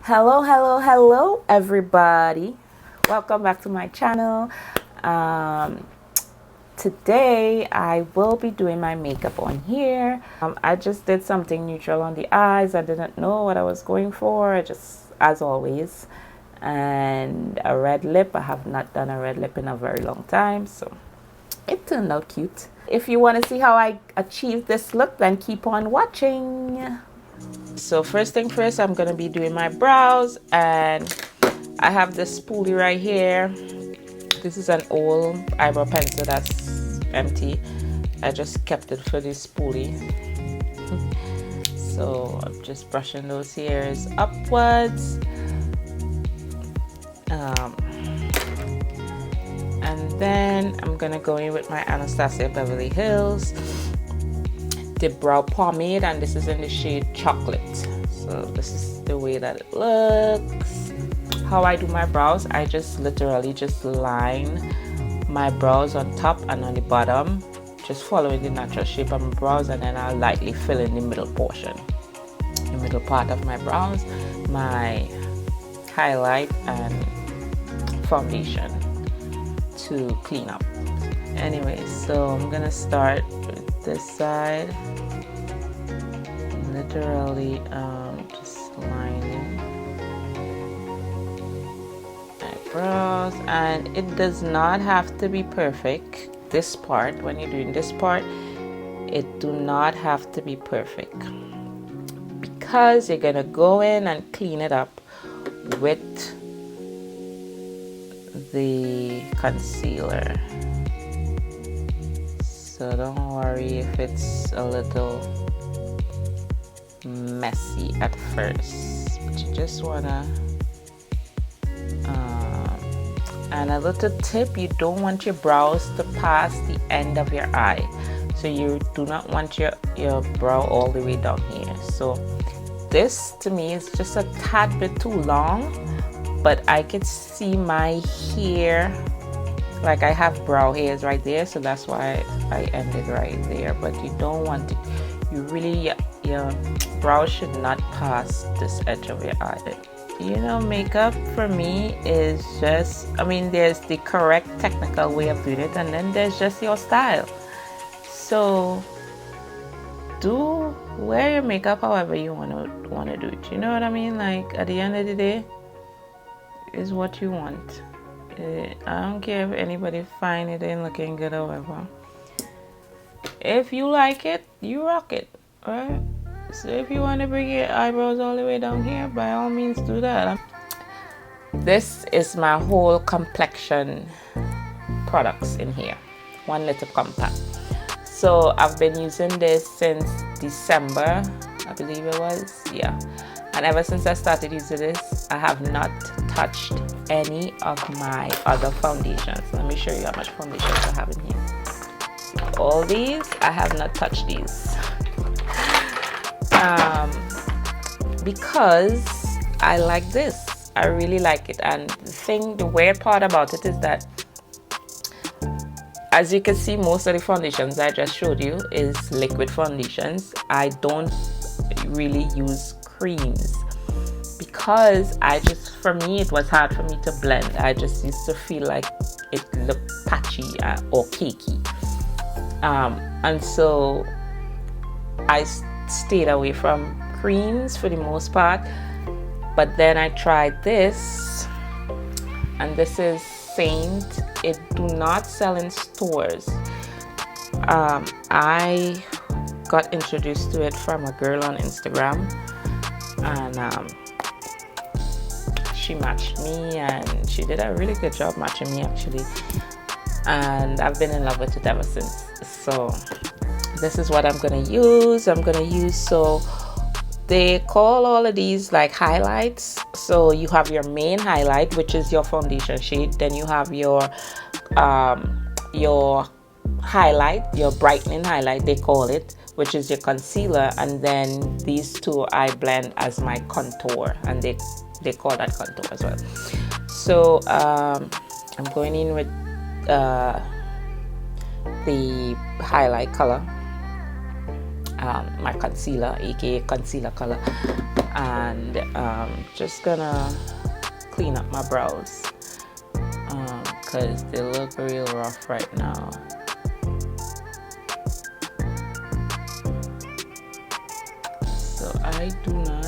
Hello, everybody. Welcome back to my channel. Um, Today, I will be doing my makeup on here. I just did something neutral on the eyes. I didn't know what I was going for. I just, as always, and a red lip. I have not done a red lip in a very long time, so it turned out cute. If you want to see how I achieved this look, then keep on watching. So first thing first, I'm gonna be doing my brows, and I have this spoolie right here. This is an old eyebrow pencil that's empty. I just kept it for this spoolie. So I'm just brushing those hairs upwards. And then I'm gonna go in with my Anastasia Beverly Hills Dip Brow Pomade, and this is in the shade Chocolate. So this is the way that it looks. How I do my brows, I just literally just line my brows on top and on the bottom, just following the natural shape of my brows, and then I'll lightly fill in the middle portion, the middle part of my brows, my highlight and foundation to clean up. Anyway, so I'm gonna start with this side, literally just lining my brows, and it does not have to be perfect. This part, when you're doing this part, it do not have to be perfect, because you're gonna go in and clean it up with the concealer. So don't worry if it's a little messy at first, but you just wanna and a little tip, you don't want your brows to pass the end of your eye, so you do not want your brow all the way down here. So this to me is just a tad bit too long, but I could see my hair, like I have brow hairs right there, so that's why I ended right there. But you don't want it, you really, your brows should not pass this edge of your eye. You know, makeup for me is just, I mean, there's the correct technical way of doing it, and then there's just your style. So wear your makeup however you want to do it. You know what I mean? Like, at the end of the day, is what you want. I don't care if anybody find it ain't looking good or whatever. If you like it, you rock it, right? So if you want to bring your eyebrows all the way down here, by all means do that. This is my whole complexion products in here, one little compact. So I've been using this since December, I believe it was, yeah. And ever since I started using this, I have not touched any of my other foundations. Let me show you how much foundations I have in here. All these, I have not touched these. Because I like this. I really like it. And the weird part about it is that, as you can see, most of the foundations I just showed you is liquid foundations. I don't really use creams, because for me, it was hard for me to blend. I just used to feel like it looked patchy or cakey. And so I stayed away from creams for the most part. But then I tried this, and this is Saint. It do not sell in stores. I got introduced to it from a girl on Instagram, and she matched me, and she did a really good job matching me, actually, and I've been in love with it ever since. So this is what I'm gonna use. So they call all of these like highlights. So you have your main highlight, which is your foundation shade. Then you have your highlight, your brightening highlight, they call it, which is your concealer. And then these two I blend as my contour, and they call that contour as well. So I'm going in with the highlight color, my concealer, aka concealer color, and just gonna clean up my brows because they look real rough right now. So I do not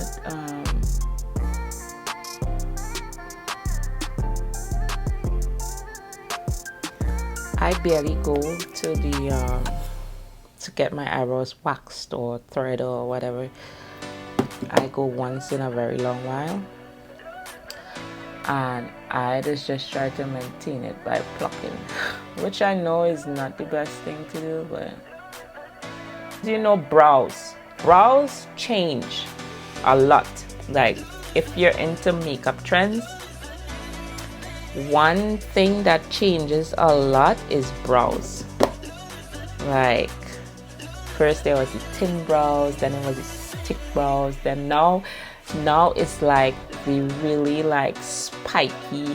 I barely go to the to get my eyebrows waxed or threaded or whatever. I go once in a very long while, and I just try to maintain it by plucking, which I know is not the best thing to do, but you know, brows change a lot. Like if you're into makeup trends, one thing that changes a lot is brows. Like first there was the thin brows, then it was the thick brows, then now it's like the really like spiky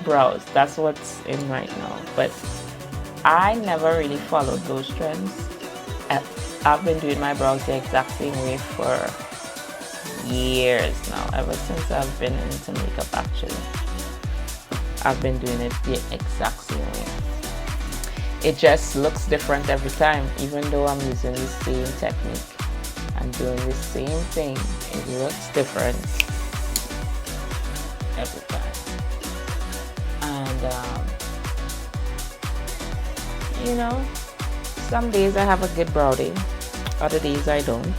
brows. That's what's in right now. But I never really followed those trends. I've been doing my brows the exact same way for years now, ever since I've been into makeup. Actually, I've been doing it the exact same way. It just looks different every time, even though I'm using the same technique and doing the same thing. It looks different every time. And you know, some days I have a good brow day, other days I don't.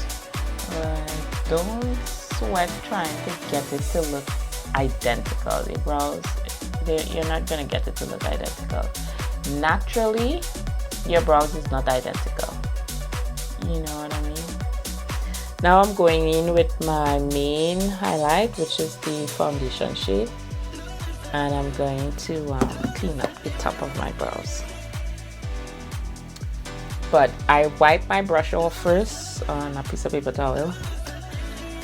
Don't sweat trying to get it to look identical. The brows, you're not gonna get it to look identical. Naturally, your brows is not identical. You know what I mean? Now I'm going in with my main highlight, which is the foundation shade, and I'm going to clean up the top of my brows. But I wipe my brush off first on a piece of paper towel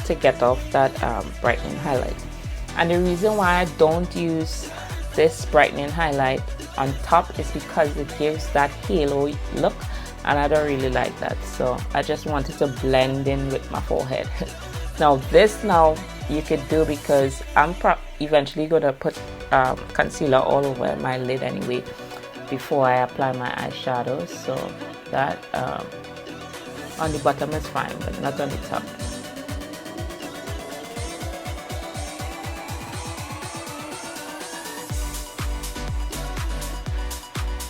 to get off that brightening highlight. And the reason why I don't use this brightening highlight on top is because it gives that halo look, and I don't really like that. So I just wanted to blend in with my forehead. Now you could do, because I'm eventually gonna put concealer all over my lid anyway before I apply my eyeshadows, so that on the bottom is fine, but not on the top.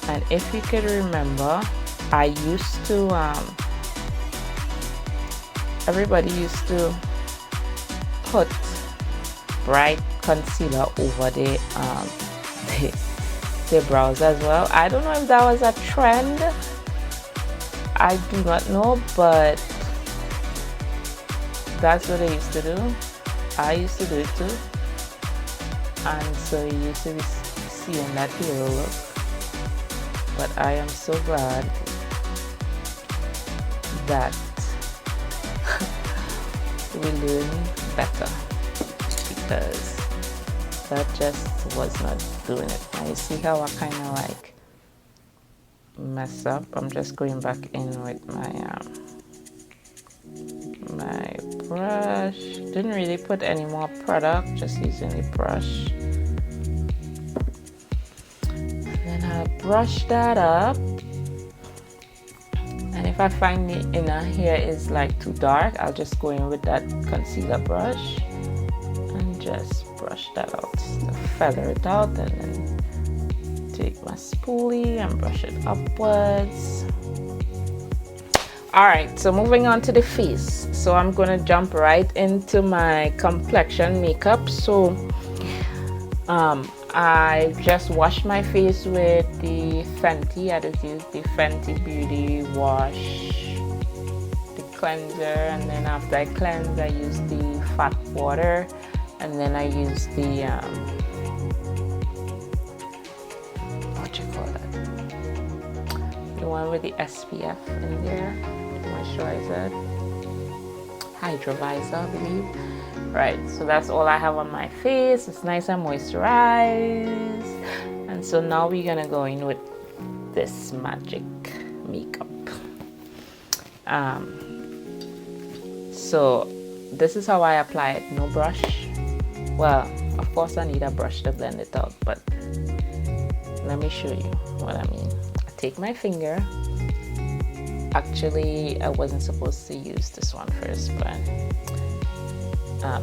And if you could remember, I used to everybody used to put bright concealer over the brows as well. I don't know if that was a trend, I do not know, but that's what I used to do. I used to do it too, and so you used to be seeing that halo look. But I am so glad that we learn better, because that just was not doing it. Now you see how I kind of like mess up. I'm just going back in with my my brush. Didn't really put any more product, just using the brush. I'll brush that up, and if I find the inner hair is like too dark, I'll just go in with that concealer brush and just brush that out, feather it out, and then take my spoolie and brush it upwards. Alright, so moving on to the face. So I'm gonna jump right into my complexion makeup. So I just washed my face with the Fenty. I just used the Fenty Beauty Wash, the cleanser, and then after I cleanse, I use the fat water, and then I use the what you call that? The one with the SPF in there, moisturizer, hydrovisor, I believe. Right, so that's all I have on my face. It's nice and moisturized. And so now we're gonna go in with this magic makeup. So this is how I apply it. No brush. Well, of course I need a brush to blend it out, but let me show you what I mean. I take my finger. Actually, I wasn't supposed to use this one first, but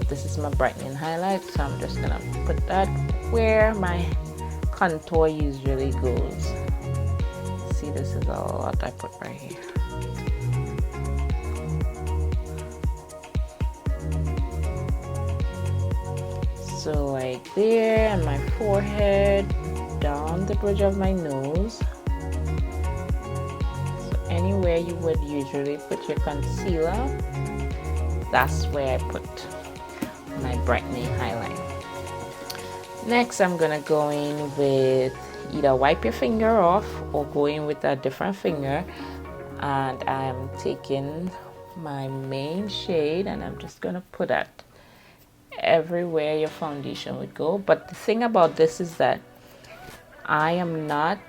this is my brightening highlight, so I'm just gonna put that where my contour usually goes. See, this is a lot I put right here. So like there, and my forehead, down the bridge of my nose. So anywhere you would usually put your concealer, that's where I put my brightening highlight. Next, I'm gonna go in with either wipe your finger off or go in with a different finger, and I'm taking my main shade and I'm just gonna put that everywhere your foundation would go. But the thing about this is that I am not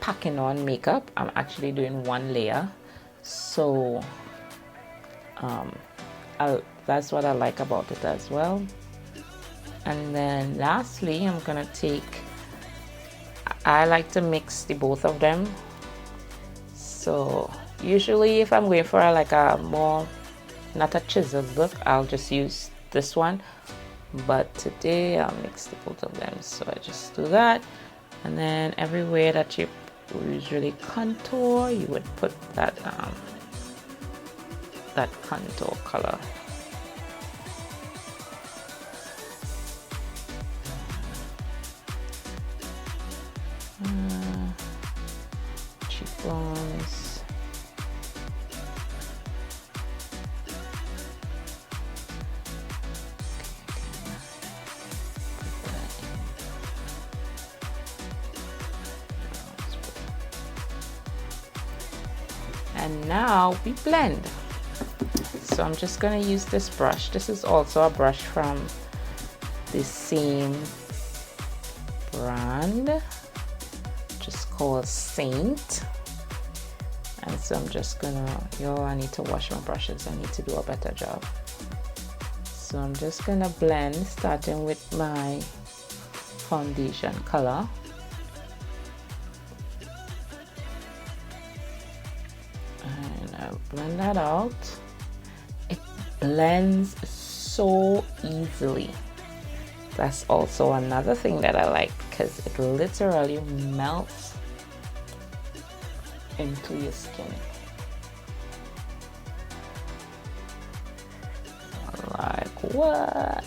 packing on makeup. I'm actually doing one layer, so that's what I like about it as well. And then lastly, I'm gonna take, I like to mix the both of them. So usually if I'm going for like a more, not a chiseled look, I'll just use this one, but today I'll mix the both of them. So I just do that, and then everywhere that you usually contour, you would put that that contour color. Cheekbones. And now we blend. So I'm just going to use this brush. This is also a brush from the same brand, just called Saint. And so I'm just gonna, I need to wash my brushes. I need to do a better job. So I'm just gonna blend, starting with my foundation color. And I'll blend that out. It blends so easily. That's also another thing that I like, because it literally melts into your skin. Like what?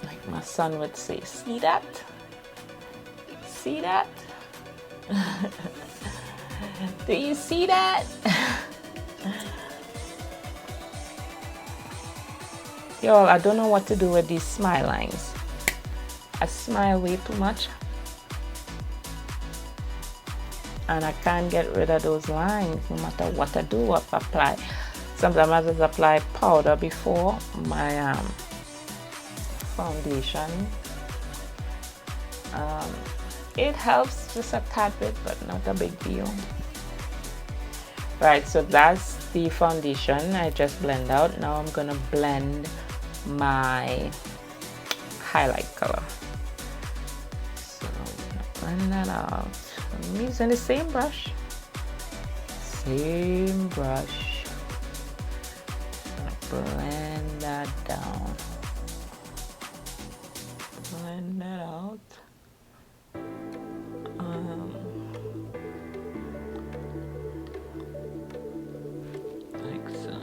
Like my son would say, see that? See that? Do you see that? Y'all, I don't know what to do with these smile lines. I smile way too much, and I can't get rid of those lines no matter what I do or apply. Sometimes I just apply powder before my foundation. It helps just a tad bit, but not a big deal. Right, so that's the foundation I just blend out. Now I'm gonna blend my highlight color. So I'm gonna blend that out. I'm using the same brush. Same brush. I'm gonna blend that down. Blend that out. Like so.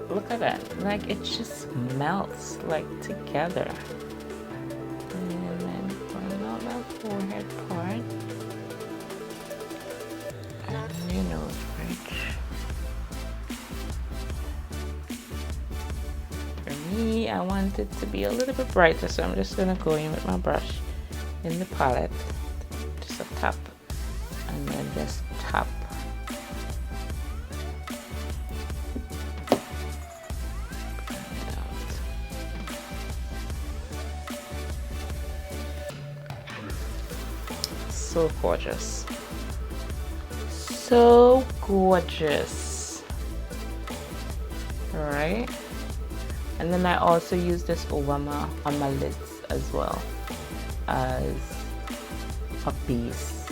Look at that, like it just melts like together. And then put out that forehead part and your nose bridge. For me, I want it to be a little bit brighter, so I'm just gonna go in with my brush in the palette, just a tap, and then just tap. so gorgeous. So gorgeous. Alright. And then I also use this over on my lids as well as a base.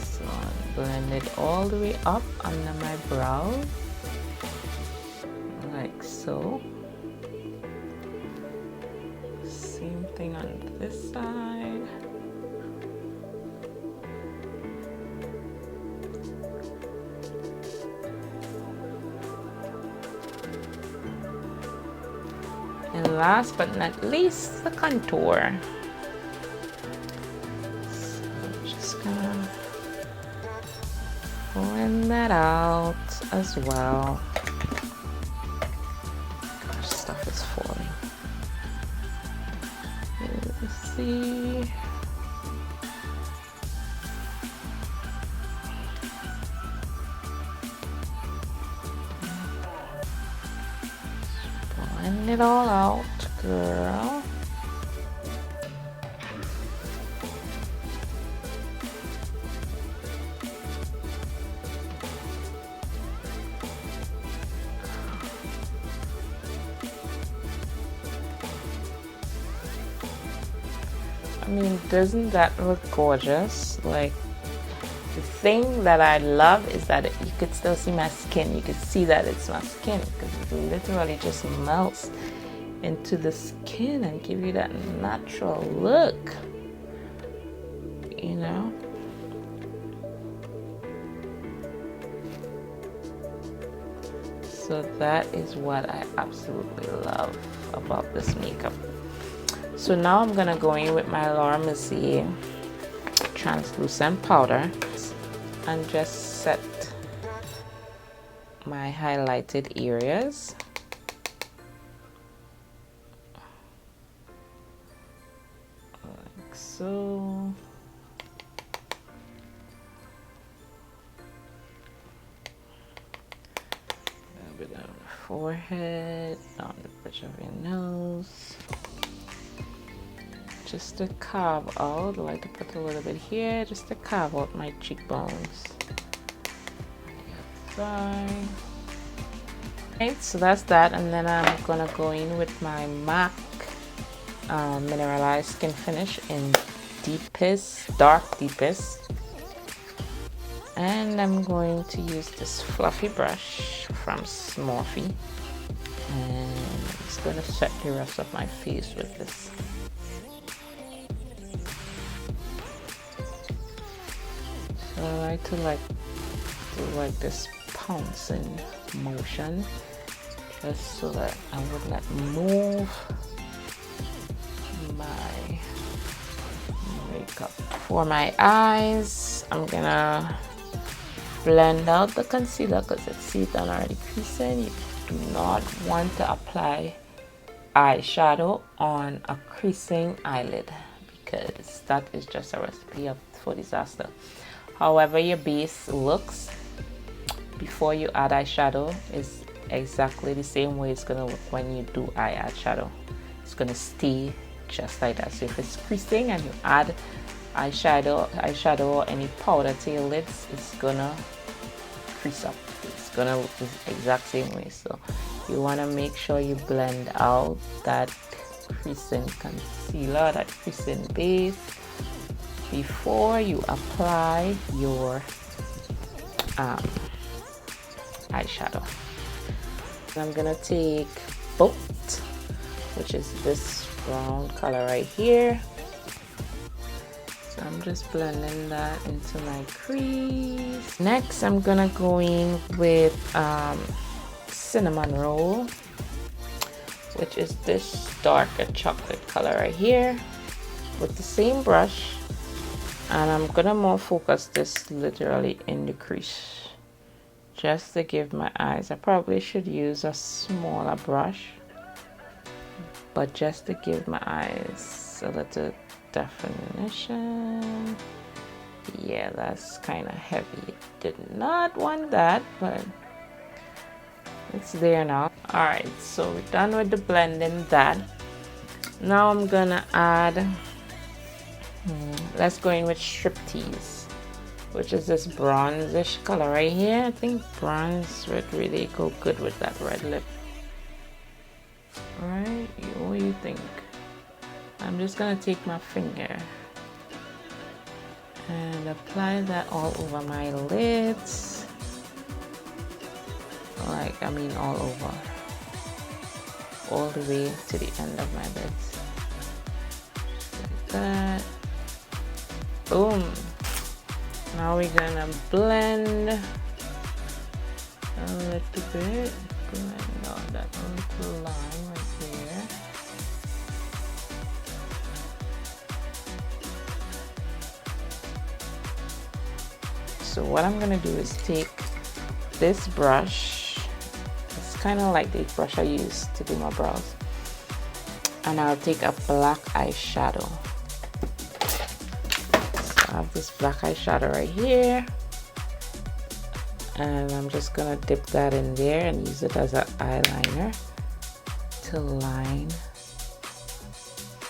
So I blend it all the way up under my brows, like so. Same thing on this side. And last but not least, the contour. So I'm just gonna blend that out as well. Gosh, stuff is falling. Let's see. Blend it all out, girl. I mean, doesn't that look gorgeous? Like, the thing that I love is that you could still see my skin. You could see that it's my skin because it literally just melts into the skin and give you that natural look, you know? So that is what I absolutely love about this makeup. So now I'm gonna go in with my Laura Mercier translucent powder and just set my highlighted areas. Like so. A bit on the forehead, down the bridge of your nose. Just to carve out, I like to put a little bit here just to carve out my cheekbones. Right, so that's that, and then I'm gonna go in with my MAC mineralized skin finish in deepest, dark deepest, and I'm going to use this fluffy brush from Smurfy, and I'm just gonna set the rest of my face with this. So I like to do like this pouncing motion just so that I would not move my makeup. For my eyes, I'm gonna blend out the concealer because it's done already creasing. You do not want to apply eyeshadow on a creasing eyelid because that is just a recipe for disaster. However your base looks before you add eyeshadow is exactly the same way it's gonna look when you do eyeshadow. It's gonna stay just like that. So if it's creasing and you add eyeshadow or any powder to your lids, it's gonna crease up. It's gonna look the exact same way. So you wanna make sure you blend out that creasing concealer, that creasing base, before you apply your eyeshadow. I'm gonna take Boat, which is this brown color right here. So I'm just blending that into my crease. Next, I'm gonna go in with Cinnamon Roll, which is this darker chocolate color right here, with the same brush. And I'm gonna more focus this literally in the crease just to give my eyes, I probably should use a smaller brush, but just to give my eyes a little definition. Yeah, that's kind of heavy. Did not want that, but it's there now. All right, so we're done with the blending that. Now I'm gonna add Let's go in with Striptease, which is this bronzish color right here. I think bronze would really go good with that red lip. Alright, what do you think? I'm just gonna take my finger and apply that all over my lids. Like, I mean all over. All the way to the end of my lids. Like that. Boom. Now we're gonna blend a little bit. Blend out that little line right there. So what I'm gonna do is take this brush. It's kind of like the brush I use to do my brows. And I'll take a black eyeshadow. So I have this black eyeshadow right here. And I'm just gonna dip that in there and use it as an eyeliner to line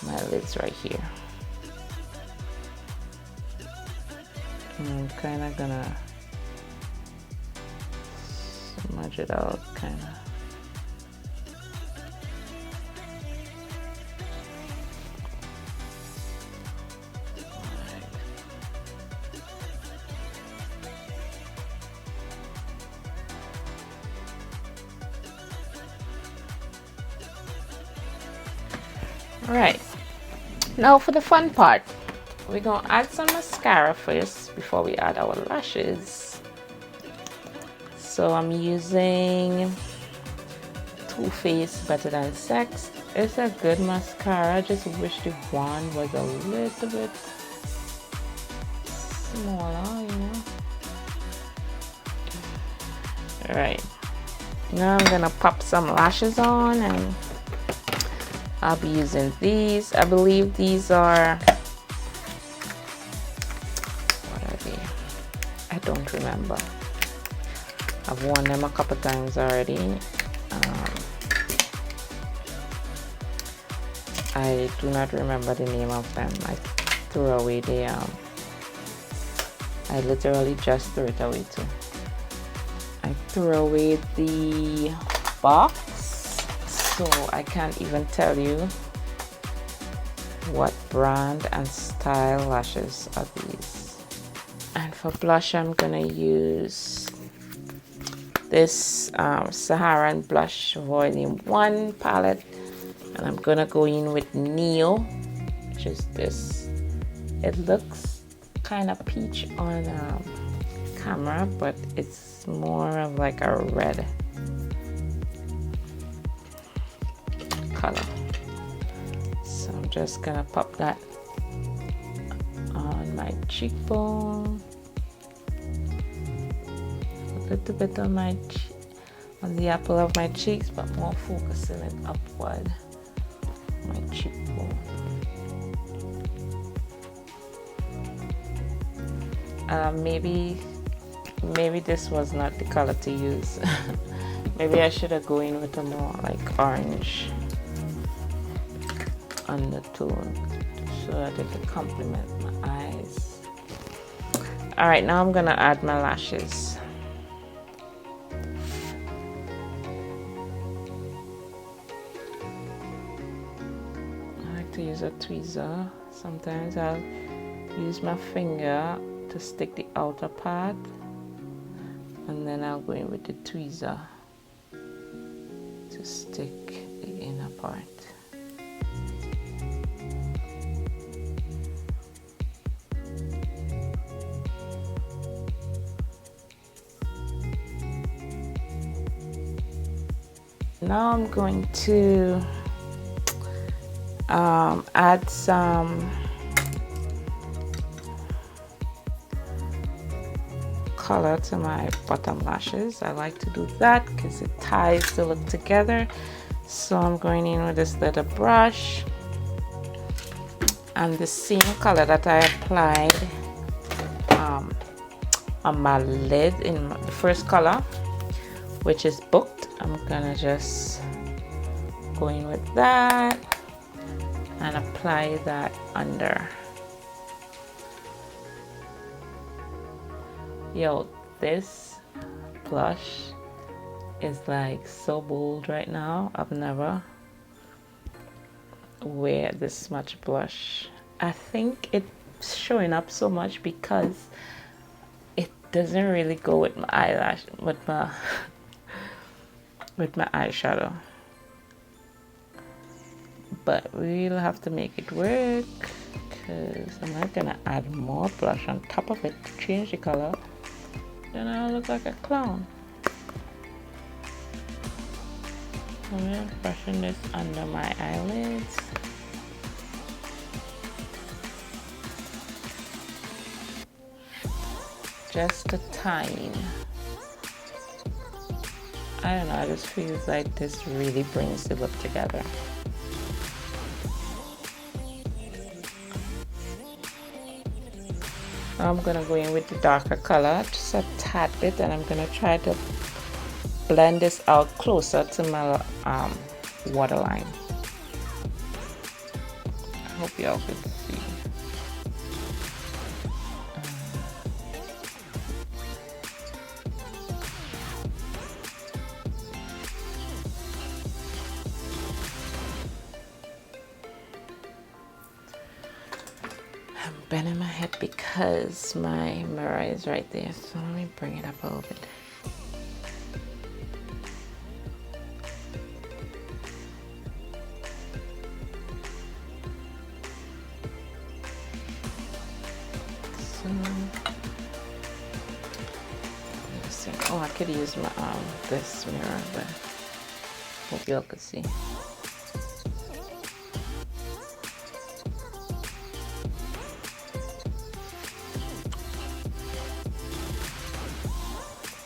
my lids right here. And I'm kind of gonna smudge it out, kind of. Alright, now for the fun part. We're gonna add some mascara first before we add our lashes. So I'm using Too Faced Better Than Sex. It's a good mascara. I just wish the wand was a little bit smaller, you know. Alright, now I'm gonna pop some lashes on, and I'll be using these. I believe these are, what are they? I don't remember. I've worn them a couple times already. I do not remember the name of them. I threw away the I literally just threw it away too. I threw away the box, so I can't even tell you what brand and style lashes are these. And for blush, I'm gonna use this Saharan Blush Volume 1 palette, and I'm gonna go in with Neo, which is this. It looks kind of peach on camera, but it's more of like a red color. So I'm just gonna pop that on my cheekbone, a little bit on my on the apple of my cheeks, but more focusing it upward, my cheekbone. Maybe this was not the color to use. Maybe I should have gone in with a more like orange undertone so that it could complement my eyes. All right, now I'm gonna add my lashes. I like to use a tweezer. Sometimes I'll use my finger to stick the outer part, and then I'll go in with the tweezer to stick the inner part. Now I'm going to add some color to my bottom lashes. I like to do that because it ties the look together. So I'm going in with this little brush and the same color that I applied on my lid in the first color, which is Booked. I'm gonna just go in with that and apply that under Yo, this blush is like so bold right now. I've never wear this much blush. I think it's showing up so much because it doesn't really go with my eyelash, with my with my eyeshadow. But we'll have to make it work because I'm not gonna add more blush on top of it to change the color. Then I'll look like a clown. I'm just brushing this under my eyelids. Just a tiny. I don't know, I just feel like this really brings the look together. Now I'm gonna go in with the darker color, just a tad bit, and I'm gonna try to blend this out closer to my waterline. I hope y'all can see. I'm bending my head because my mirror is right there, so let me bring it up a little bit. Oh, I could use my this mirror, but hope y'all could see.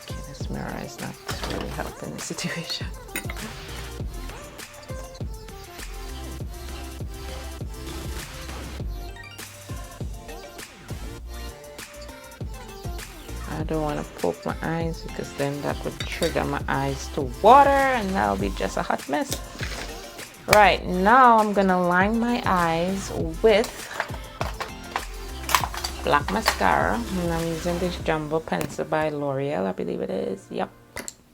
Okay, this mirror is not really helping the situation. I don't want to poke my eyes because then that would trigger my eyes to water and that'll be just a hot mess. Right, now I'm gonna line my eyes with black mascara, and I'm using this Jumbo Pencil by L'Oreal, I believe it is. Yep.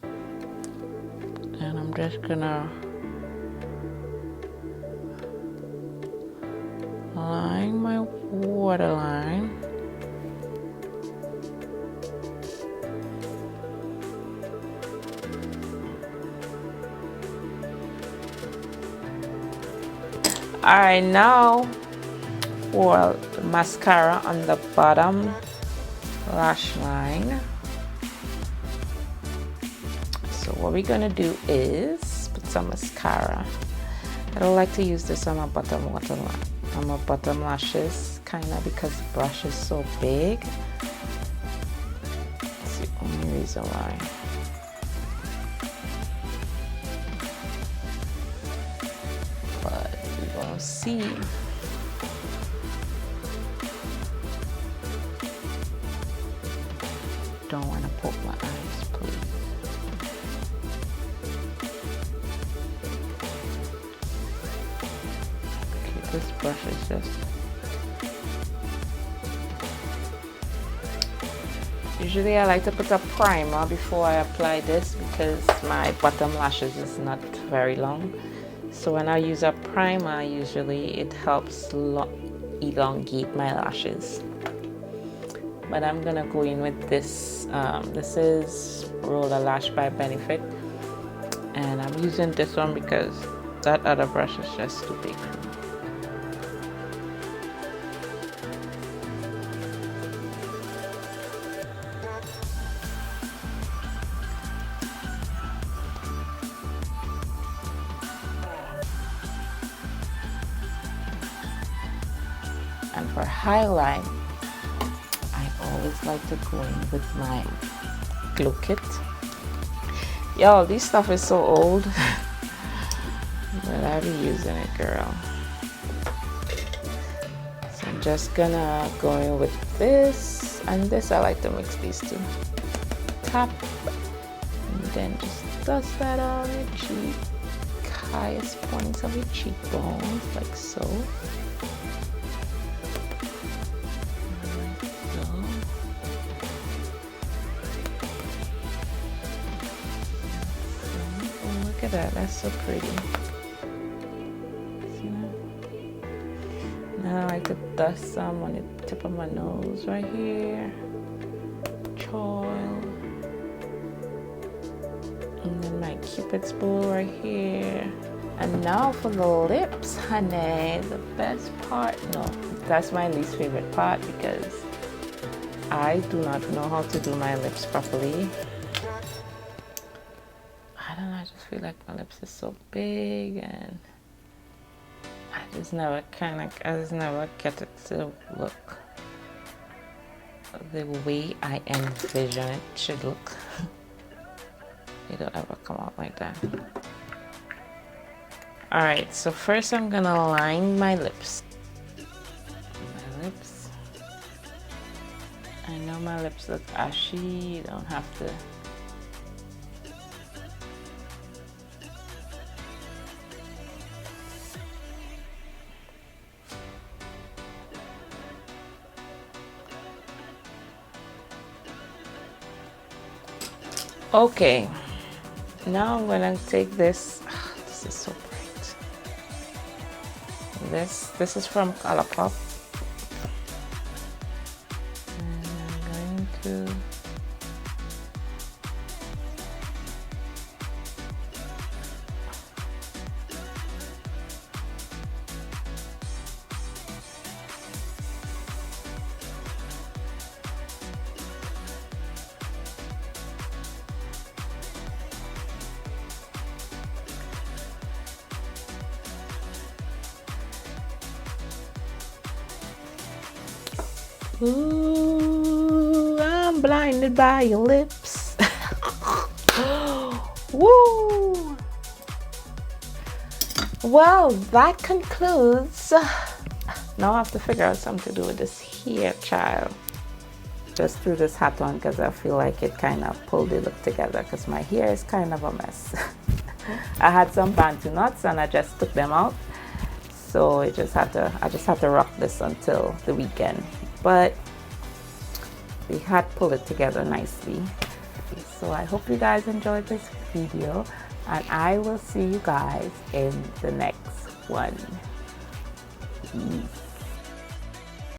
And I'm just gonna line my waterline. Alright, now for the mascara on the bottom lash line. So what we're gonna do is put some mascara. I don't like to use this on my bottom lashes, kinda because the brush is so big. That's the only reason why. See, don't want to poke my eyes, please. Okay, this brush is just usually I like to put a primer before I apply this because my bottom lashes is not very long. So when I use a primer, usually it helps elongate my lashes. But I'm gonna go in with this. This is Roller Lash by Benefit, and I'm using this one because that other brush is just too big for me. And for highlight, I always like to go in with my Glow Kit. Yo, this stuff is so old, but I be using it, girl. So I'm just gonna go in with this and this. I like to mix these two. Tap, and then just dust that on your cheek, highest points of your cheekbones, like so. Look at that. That's so pretty. See that? Now I like to dust some on the tip of my nose right here. Choil. And then my Cupid's bow right here. And now for the lips, honey. The best part. No, that's my least favorite part because I do not know how to do my lips properly. I don't know, I just feel like my lips are so big and I just never get it to look the way I envision it should look. They don't ever come out like that. Alright, so first I'm gonna line my lips. I know my lips look ashy, you don't have to. Okay, now I'm gonna take this. This is so bright. This is from Colourpop. And I'm going to ooh, I'm blinded by your lips. Woo! Well, that concludes. Now I have to figure out something to do with this hair, child. Just threw this hat on because I feel like it kind of pulled the look together because my hair is kind of a mess. I had some bantu knots and I just took them out. So I just had to rock this until the weekend. But the hat pulled it together nicely. So I hope you guys enjoyed this video and I will see you guys in the next one. Peace.